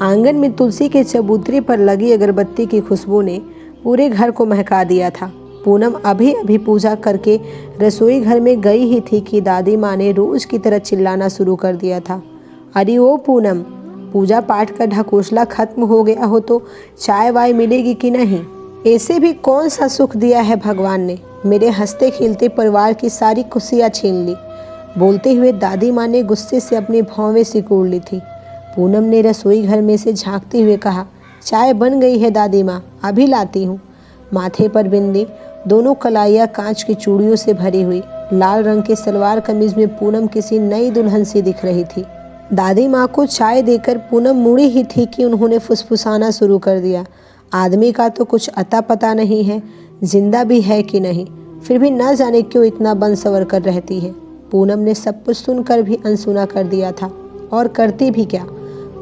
आंगन में तुलसी के चबूतरे पर लगी अगरबत्ती की खुशबू ने पूरे घर को महका दिया था। पूनम अभी अभी पूजा करके रसोई घर में गई ही थी कि दादी माँ ने रोज की तरह चिल्लाना शुरू कर दिया था। अरे ओ पूनम, पूजा पाठ का ढकोसला खत्म हो गया हो तो चाय वाय मिलेगी कि नहीं? ऐसे भी कौन सा सुख दिया है भगवान ने, मेरे हंसते खेलते परिवार की सारी खुशियाँ छीन ली। बोलते हुए दादी माँ ने गुस्से से अपनी भौवें सिकोड़ ली थी। पूनम ने रसोई घर में से झांकते हुए कहा, चाय बन गई है दादी माँ, अभी लाती हूँ। माथे पर बिंदी, दोनों कलाइयाँ कांच की चूड़ियों से भरी हुई, लाल रंग के सलवार कमीज में पूनम किसी नई दुल्हन सी दिख रही थी। दादी माँ को चाय देकर पूनम मुड़ी ही थी कि उन्होंने फुसफुसाना शुरू कर दिया। आदमी का तो कुछ अता पता नहीं है, जिंदा भी है कि नहीं, फिर भी न जाने क्यों इतना बन सवर कर रहती है। पूनम ने सब कुछ सुनकर भी अनसुना कर दिया था, और करती भी क्या।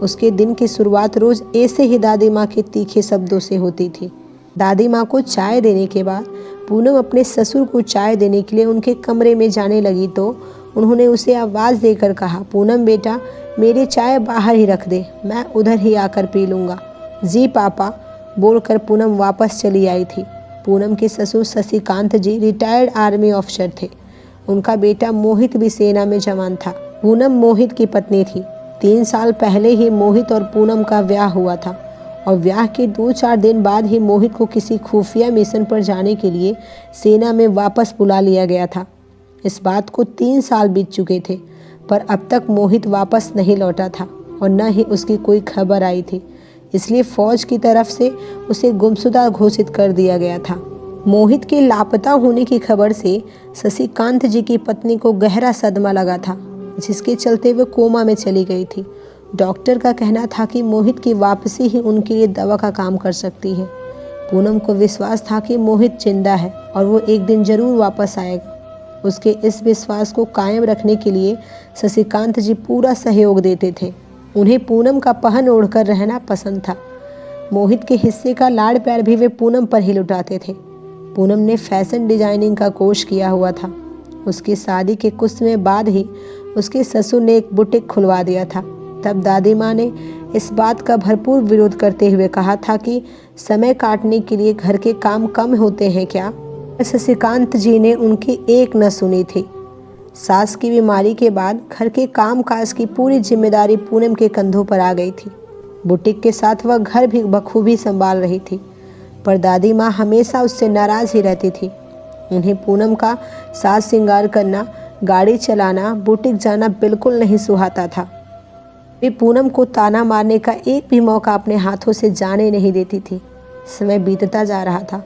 उसके दिन की शुरुआत रोज ऐसे ही दादी माँ के तीखे शब्दों से होती थी। दादी माँ को चाय देने के बाद पूनम अपने ससुर को चाय देने के लिए उनके कमरे में जाने लगी तो उन्होंने उसे आवाज़ देकर कहा, पूनम बेटा, मेरी चाय बाहर ही रख दे, मैं उधर ही आकर पी लूँगा। जी पापा, बोलकर पूनम वापस चली आई थी। पूनम के ससुर शशिकांत जी रिटायर्ड आर्मी ऑफिसर थे। उनका बेटा मोहित भी सेना में जवान था। पूनम मोहित की पत्नी थी। 3 साल पहले ही मोहित और पूनम का ब्याह हुआ था और ब्याह के 2-4 दिन बाद ही मोहित को किसी खुफिया मिशन पर जाने के लिए सेना में वापस बुला लिया गया था। इस बात को 3 साल बीत चुके थे, पर अब तक मोहित वापस नहीं लौटा था और न ही उसकी कोई खबर आई थी। इसलिए फौज की तरफ से उसे गुमशुदा घोषित कर दिया गया था। मोहित के लापता होने की खबर से शशिकांत जी की पत्नी को गहरा सदमा लगा था, जिसके चलते वे कोमा में चली गई थी। डॉक्टर का कहना था कि मोहित की वापसी ही उनके लिए दवा का काम कर सकती है। पूनम को विश्वास था कि मोहित जिंदा है और वो एक दिन जरूर वापस आएगा। उसके इस विश्वास को कायम रखने के लिए शशिकांत जी पूरा सहयोग देते थे। उन्हें पूनम का पहन ओढ़कर रहना पसंद था। मोहित के हिस्से का लाड़ प्यार भी वे पूनम पर ही लुटाते थे। पूनम ने फैशन डिजाइनिंग का कोर्स किया हुआ था। उसकी शादी के कुछ समय बाद ही उसके ससुर ने एक बुटीक खुलवा दिया था। तब दादी माँ ने इस बात का भरपूर विरोध करते हुए कहा था कि समय काटने के लिए घर के काम कम होते हैं क्या? शशिकांत जी ने उनकी एक न सुनी थी। सास की बीमारी के बाद घर के काम काज की पूरी जिम्मेदारी पूनम के कंधों पर आ गई थी। बुटीक के साथ वह घर भी बखूबी संभाल रही थी, पर दादी माँ हमेशा उससे नाराज ही रहती थी। उन्हें पूनम का साज श्रृंगार करना, गाड़ी चलाना, बुटीक जाना बिल्कुल नहीं सुहाता था। वे पूनम को ताना मारने का एक भी मौका अपने हाथों से जाने नहीं देती थी। समय बीतता जा रहा था।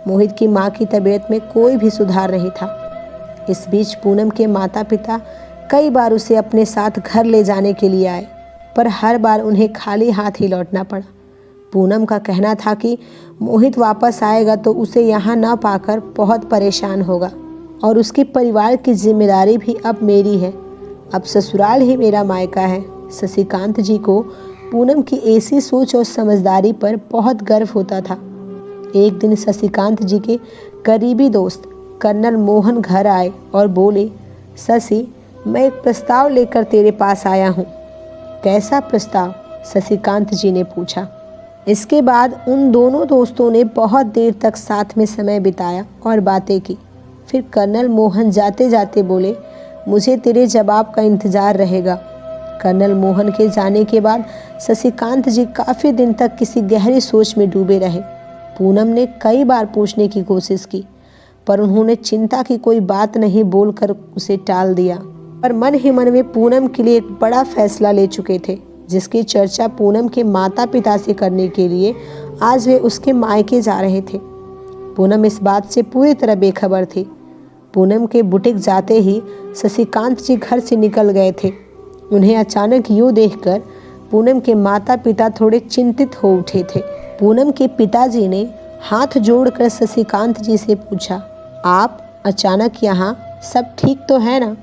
मोहित की माँ की तबीयत में कोई भी सुधार नहीं था। इस बीच पूनम के माता पिता कई बार उसे अपने साथ घर ले जाने के लिए आए, पर हर बार उन्हें खाली हाथ ही लौटना पड़ा। पूनम का कहना था कि मोहित वापस आएगा तो उसे यहाँ न पाकर बहुत परेशान होगा और उसके परिवार की जिम्मेदारी भी अब मेरी है। अब ससुराल ही मेरा मायका है। शशिकांत जी को पूनम की ऐसी सोच और समझदारी पर बहुत गर्व होता था। एक दिन शशिकांत जी के करीबी दोस्त कर्नल मोहन घर आए और बोले, शशि, मैं एक प्रस्ताव लेकर तेरे पास आया हूँ। कैसा प्रस्ताव? शशिकांत जी ने पूछा। इसके बाद उन दोनों दोस्तों ने बहुत देर तक साथ में समय बिताया और बातें की। फिर कर्नल मोहन जाते जाते बोले, मुझे तेरे जवाब का इंतज़ार रहेगा। कर्नल मोहन के जाने के बाद शशिकांत जी काफ़ी दिन तक किसी गहरी सोच में डूबे रहे। पूनम ने कई बार पूछने की कोशिश की, पर उन्होंने चिंता की कोई बात नहीं बोलकर उसे टाल दिया। पर मन ही मन में पूनम के लिए एक बड़ा फैसला ले चुके थे, जिसकी चर्चा पूनम के माता पिता से करने के लिए आज वे उसके मायके जा रहे थे। पूनम इस बात से पूरी तरह बेखबर थी। पूनम के बुटीक जाते ही शशिकांत जी घर से निकल गए थे। उन्हें अचानक यूँ देखकर पूनम के माता पिता थोड़े चिंतित हो उठे थे। पूनम के पिताजी ने हाथ जोड़कर शशिकांत जी से पूछा, आप अचानक यहाँ, सब ठीक तो है ना?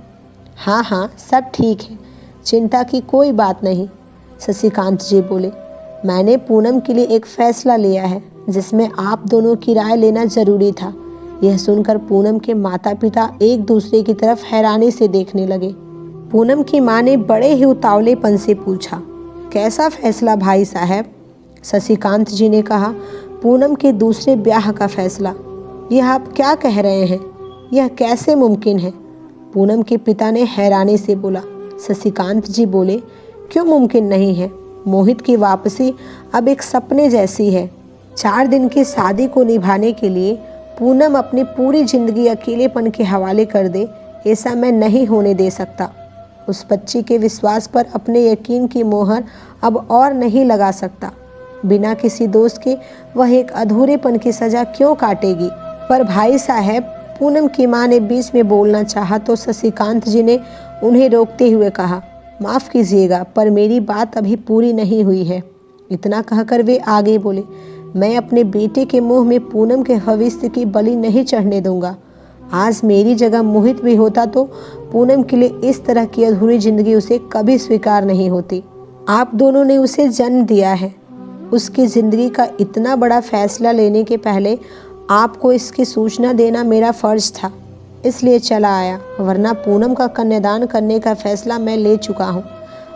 हाँ हाँ, सब ठीक है, चिंता की कोई बात नहीं। शशिकांत जी बोले, मैंने पूनम के लिए एक फैसला लिया है जिसमें आप दोनों की राय लेना जरूरी था। यह सुनकर पूनम के माता पिता एक दूसरे की तरफ हैरानी से देखने लगे। पूनम की माँ ने बड़े ही उतावलेपन से पूछा, कैसा फैसला भाई साहब? शशिकांत जी ने कहा, पूनम के दूसरे ब्याह का फैसला। यह आप क्या कह रहे हैं? यह कैसे मुमकिन है? पूनम के पिता ने हैरानी से बोला। शशिकांत जी बोले, क्यों मुमकिन नहीं है? मोहित की वापसी अब एक सपने जैसी है। 4 दिन की शादी को निभाने के लिए पूनम अपनी पूरी जिंदगी अकेलेपन के हवाले कर दे, ऐसा मैं नहीं होने दे सकता। उस बच्ची के विश्वास पर अपने यकीन की मोहर अब और नहीं लगा सकता। बिना किसी दोस्त के वह एक अधूरेपन की सज़ा क्यों काटेगी? पर भाई साहब, पूनम की मां ने बीच में बोलना चाहा तो शशिकांत जी ने उन्हें रोकते हुए कहा, माफ़ कीजिएगा पर मेरी बात अभी पूरी नहीं हुई है। इतना कहकर वे आगे बोले, मैं अपने बेटे के मुंह में पूनम के भविष्य की बलि नहीं चढ़ने दूंगा। आज मेरी जगह मोहित भी होता तो पूनम के लिए इस तरह की अधूरी जिंदगी उसे कभी स्वीकार नहीं होती। आप दोनों ने उसे जन्म दिया है। उसकी ज़िंदगी का इतना बड़ा फैसला लेने के पहले आपको इसकी सूचना देना मेरा फ़र्ज़ था, इसलिए चला आया, वरना पूनम का कन्यादान करने का फ़ैसला मैं ले चुका हूँ।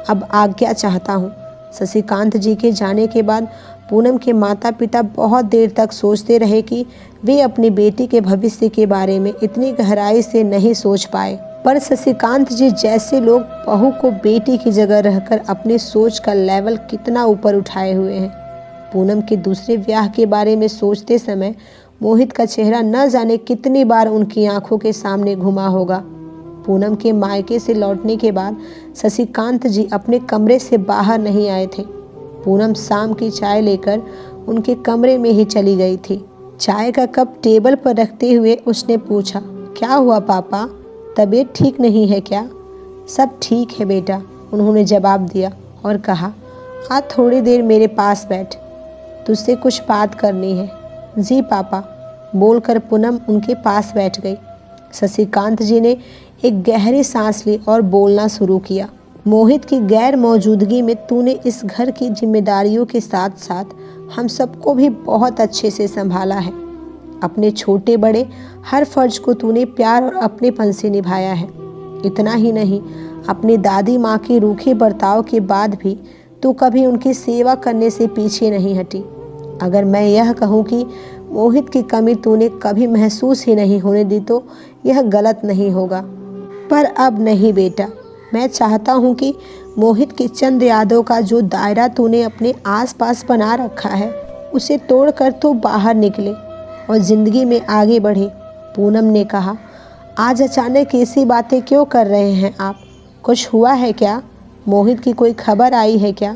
अब आज्ञा चाहता हूँ। शशिकांत जी के जाने के बाद पूनम के माता पिता बहुत देर तक सोचते रहे कि वे अपनी बेटी के भविष्य के बारे में इतनी गहराई से नहीं सोच पाए। पर शशिकांत जी जैसे लोग बहू को बेटी की जगह रहकर अपनी सोच का लेवल कितना ऊपर उठाए हुए हैं। पूनम के दूसरे ब्याह के बारे में सोचते समय मोहित का चेहरा न जाने कितनी बार उनकी आंखों के सामने घुमा होगा। पूनम के मायके से लौटने के बाद शशिकांत जी अपने कमरे से बाहर नहीं आए थे। पूनम शाम की चाय लेकर उनके कमरे में ही चली गई थी। चाय का कप टेबल पर रखते हुए उसने पूछा, क्या हुआ पापा, तबीयत ठीक नहीं है क्या? सब ठीक है बेटा, उन्होंने जवाब दिया और कहा, आ थोड़ी देर मेरे पास बैठ, तुझसे कुछ बात करनी है। जी पापा, बोलकर पूनम उनके पास बैठ गई। शशिकांत जी ने एक गहरी सांस ली और बोलना शुरू किया। मोहित की गैर मौजूदगी में तूने इस घर की जिम्मेदारियों के साथ साथ हम सबको भी बहुत अच्छे से संभाला है। अपने छोटे बड़े हर फर्ज को तूने प्यार और अपनेपन से निभाया है। इतना ही नहीं, अपनी दादी माँ के रूखे बर्ताव के बाद भी तू कभी उनकी सेवा करने से पीछे नहीं हटी। अगर मैं यह कहूँ कि मोहित की कमी तूने कभी महसूस ही नहीं होने दी तो यह गलत नहीं होगा। पर अब नहीं बेटा, मैं चाहता हूँ कि मोहित की चंद यादों का जो दायरा तूने अपने आसपास बना रखा है उसे तोड़कर तू बाहर निकले और ज़िंदगी में आगे बढ़े। पूनम ने कहा, आज अचानक ऐसी बातें क्यों कर रहे हैं आप? कुछ हुआ है क्या? मोहित की कोई खबर आई है क्या?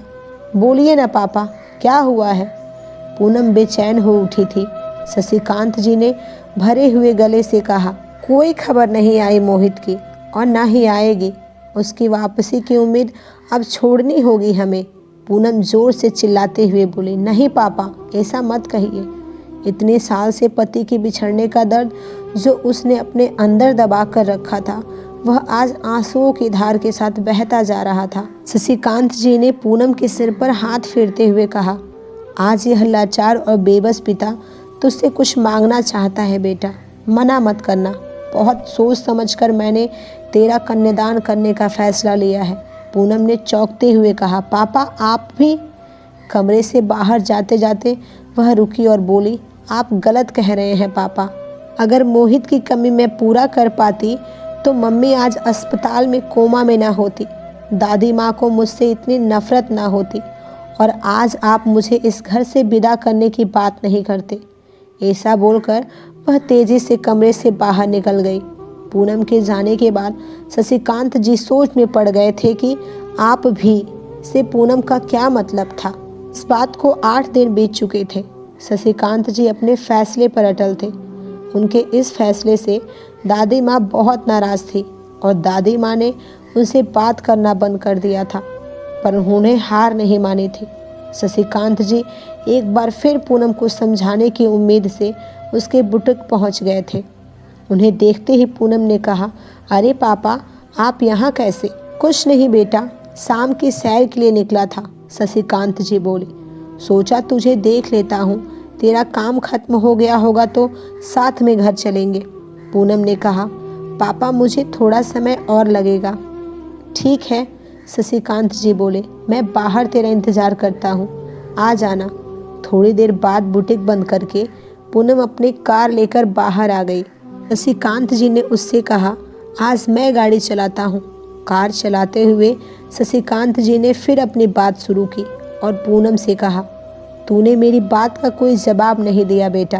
बोलिए ना पापा, क्या हुआ है? पूनम बेचैन हो उठी थी। शशिकांत जी ने भरे हुए गले से कहा, कोई खबर नहीं आई मोहित की और ना ही आएगी। उसकी वापसी की उम्मीद अब छोड़नी होगी हमें। पूनम जोर से चिल्लाते हुए बोली, नहीं पापा, ऐसा मत कहिए। इतने साल से पति के बिछड़ने का दर्द जो उसने अपने अंदर दबा कर रखा था वह आज आंसुओं की धार के साथ बहता जा रहा था। शशिकांत जी ने पूनम के सिर पर हाथ फेरते हुए कहा, आज यह लाचार और बेबस पिता तुझसे कुछ मांगना चाहता है बेटा, मना मत करना। बहुत सोच समझकर मैंने तेरा कन्यादान करने का फैसला लिया है। पूनम ने चौंकते हुए कहा, पापा आप भी? कमरे से बाहर जाते जाते वह रुकी और बोली, आप गलत कह रहे हैं पापा। अगर मोहित की कमी मैं पूरा कर पाती तो मम्मी आज अस्पताल में कोमा में ना होती, दादी माँ को मुझसे इतनी नफरत ना होती और आज आप मुझे इस घर से विदा करने की बात नहीं करते। ऐसा बोलकर वह तेजी से कमरे से बाहर निकल गई। पूनम के जाने के बाद शशिकांत जी सोच में पड़ गए थे कि आप भी से पूनम का क्या मतलब था। इस बात को 8 दिन बीत चुके थे। शशिकांत जी अपने फैसले पर अटल थे। उनके इस फैसले से दादी माँ बहुत नाराज़ थी और दादी माँ ने उनसे बात करना बंद कर दिया था, पर उन्होंने हार नहीं मानी थी। शशिकांत जी एक बार फिर पूनम को समझाने की उम्मीद से उसके बुटीक पहुंच गए थे। उन्हें देखते ही पूनम ने कहा, अरे पापा आप यहाँ कैसे? कुछ नहीं बेटा, शाम की सैर के लिए निकला था। शशिकांत जी बोले, सोचा तुझे देख लेता हूँ, तेरा काम खत्म हो गया होगा तो साथ में घर चलेंगे। पूनम ने कहा, पापा मुझे थोड़ा समय और लगेगा। ठीक है, शशिकांत जी बोले, मैं बाहर तेरा इंतज़ार करता हूँ, आ जाना। थोड़ी देर बाद बुटीक बंद करके पूनम अपनी कार लेकर बाहर आ गई। शशिकांत जी ने उससे कहा, आज मैं गाड़ी चलाता हूँ। कार चलाते हुए शशिकांत जी ने फिर अपनी बात शुरू की और पूनम से कहा, तूने मेरी बात का कोई जवाब नहीं दिया बेटा,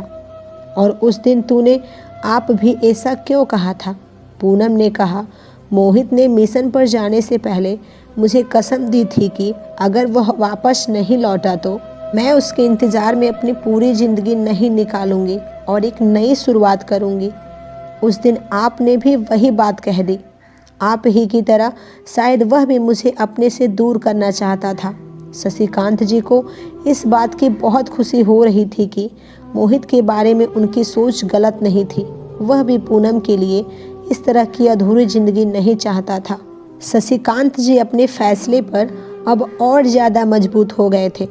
और उस दिन तूने आप भी ऐसा क्यों कहा था? पूनम ने कहा, मोहित ने मिशन पर जाने से पहले मुझे कसम दी थी कि अगर वह वापस नहीं लौटा तो मैं उसके इंतज़ार में अपनी पूरी ज़िंदगी नहीं निकालूंगी और एक नई शुरुआत करूंगी। उस दिन आपने भी वही बात कह दी। आप ही की तरह शायद वह भी मुझे अपने से दूर करना चाहता था। शशिकांत जी को इस बात की बहुत खुशी हो रही थी कि मोहित के बारे में उनकी सोच गलत नहीं थी। वह भी पूनम के लिए इस तरह की अधूरी ज़िंदगी नहीं चाहता था। शशिकांत जी अपने फैसले पर अब और ज़्यादा मजबूत हो गए थे।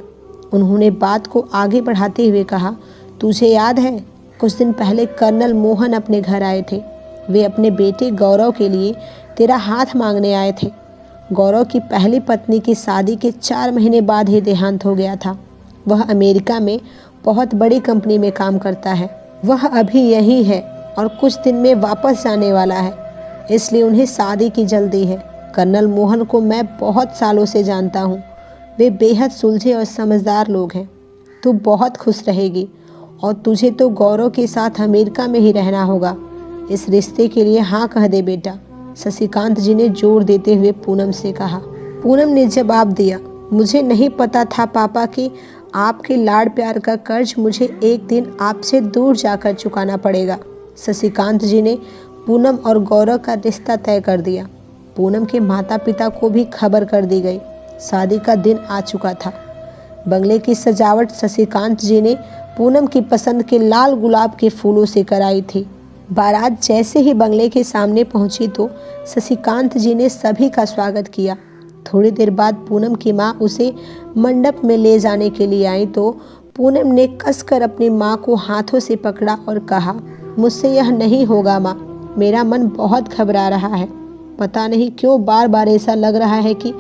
उन्होंने बात को आगे बढ़ाते हुए कहा, तुझे याद है कुछ दिन पहले कर्नल मोहन अपने घर आए थे। वे अपने बेटे गौरव के लिए तेरा हाथ मांगने आए थे। गौरव की पहली पत्नी की शादी के 4 महीने बाद ही देहांत हो गया था। वह अमेरिका में बहुत बड़ी कंपनी में काम करता है। वह अभी यहीं है और कुछ दिन में वापस जाने वाला है, इसलिए उन्हें शादी की जल्दी है। कर्नल मोहन को मैं बहुत सालों से जानता हूँ। वे बेहद सुलझे और समझदार लोग हैं। तू बहुत खुश रहेगी और तुझे तो गौरव के साथ अमेरिका में ही रहना होगा। इस रिश्ते के लिए हाँ कह दे बेटा, शशिकांत जी ने जोर देते हुए पूनम से कहा। पूनम ने जवाब दिया, मुझे नहीं पता था पापा कि आपके लाड़ प्यार का कर्ज मुझे एक दिन आपसे दूर जाकर चुकाना पड़ेगा। शशिकांत जी ने पूनम और गौरव का रिश्ता तय कर दिया। पूनम के माता पिता को भी खबर कर दी गई। शादी का दिन आ चुका था। बंगले की सजावट शशिकांत जी ने पूनम की पसंद के लाल गुलाब के फूलों से कराई थी। बारात जैसे ही बंगले के सामने पहुंची तो शशिकांत जी ने सभी का स्वागत किया। थोड़ी देर बाद पूनम की माँ उसे मंडप में ले जाने के लिए आई तो पूनम ने कसकर अपनी माँ को हाथों से पकड़ा और कहा, मुझसे यह नहीं होगा माँ, मेरा मन बहुत घबरा रहा है। पता नहीं क्यों बार बार ऐसा लग रहा है कि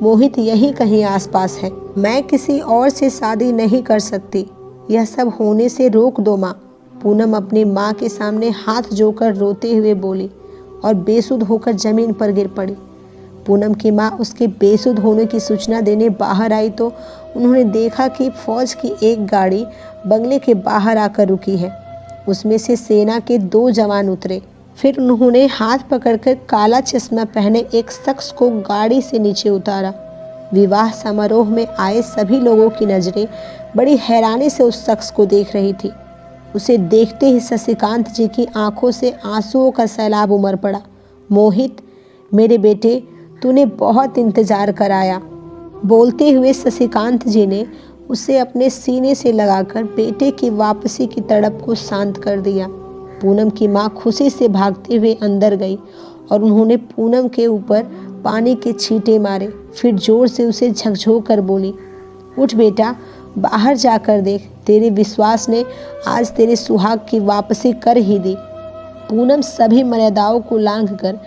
मोहित यहीं कहीं आसपास है। मैं किसी और से शादी नहीं कर सकती। यह सब होने से रोक दो माँ। पूनम अपनी माँ के सामने हाथ जोड़कर रोते हुए बोली और बेसुध होकर जमीन पर गिर पड़ी। पूनम की माँ उसके बेसुध होने की सूचना देने बाहर आई तो उन्होंने देखा कि फौज की एक गाड़ी बंगले के बाहर आकर रुकी है। उसमें से सेना के 2 जवान उतरे। फिर उन्होंने हाथ पकड़कर काला चश्मा पहने एक शख्स को गाड़ी से नीचे उतारा। विवाह समारोह में आए सभी लोगों की नज़रें बड़ी हैरानी से उस शख्स को देख रही थी। उसे देखते ही शशिकांत जी की आंखों से आंसुओं का सैलाब उमड़ पड़ा। मोहित, मेरे बेटे, तूने बहुत इंतजार कराया। बोलते हुए शशिकांत जी ने उसे अपने सीने से लगाकर बेटे की वापसी की तड़प को शांत कर दिया। पूनम की माँ खुशी से भागते हुए अंदर गई और उन्होंने पूनम के ऊपर पानी के छींटे मारे। फिर जोर से उसे झकझोर कर बोली, उठ बेटा, बाहर जाकर देख, तेरे विश्वास ने आज तेरे सुहाग की वापसी कर ही दी। पूनम सभी मर्यादाओं को लांघकर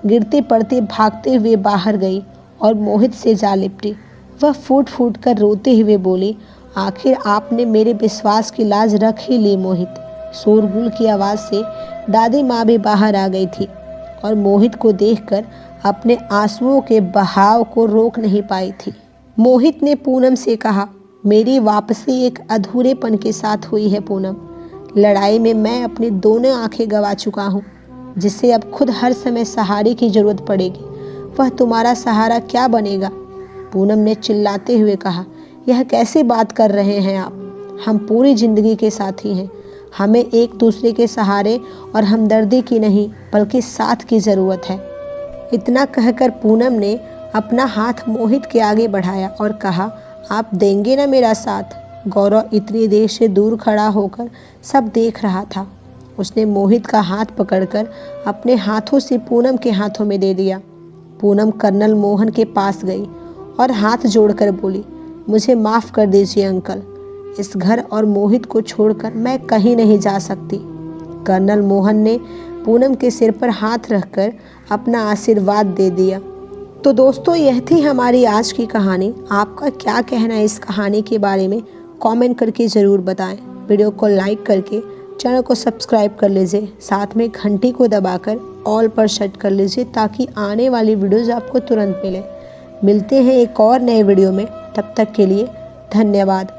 गिरते पड़ते भागते हुए बाहर गई और मोहित से जा लिपटी। वह फूट फूट कर रोते हुए बोली, आखिर आपने मेरे विश्वास की लाज रख ही ली मोहित। शोरगुल की आवाज़ से दादी माँ भी बाहर आ गई थी और मोहित को देखकर अपने आंसुओं के बहाव को रोक नहीं पाई थी। मोहित ने पूनम से कहा, मेरी वापसी एक अधूरेपन के साथ हुई है पूनम। लड़ाई में मैं अपनी दोनों आंखें गंवा चुका हूँ, जिससे अब खुद हर समय सहारे की जरूरत पड़ेगी। वह तुम्हारा सहारा क्या बनेगा? पूनम ने चिल्लाते हुए कहा, यह कैसे बात कर रहे हैं आप? हम पूरी जिंदगी के साथी हैं। हमें एक दूसरे के सहारे और हमदर्दी की नहीं बल्कि साथ की ज़रूरत है। इतना कहकर पूनम ने अपना हाथ मोहित के आगे बढ़ाया और कहा, आप देंगे ना मेरा साथ? गौरव इतनी देर से दूर खड़ा होकर सब देख रहा था। उसने मोहित का हाथ पकड़कर अपने हाथों से पूनम के हाथों में दे दिया। पूनम कर्नल मोहन के पास गई और हाथ जोड़कर बोली, मुझे माफ़ कर दीजिए अंकल। इस घर और मोहित को छोड़कर मैं कहीं नहीं जा सकती। कर्नल मोहन ने पूनम के सिर पर हाथ रखकर अपना आशीर्वाद दे दिया। तो दोस्तों यह थी हमारी आज की कहानी। आपका क्या कहना है इस कहानी के बारे में कमेंट करके ज़रूर बताएं। वीडियो को लाइक करके चैनल को सब्सक्राइब कर लीजिए, साथ में घंटी को दबाकर ऑल पर सेट कर लीजिए ताकि आने वाली वीडियोज़ आपको तुरंत मिले। मिलते हैं एक और नए वीडियो में, तब तक के लिए धन्यवाद।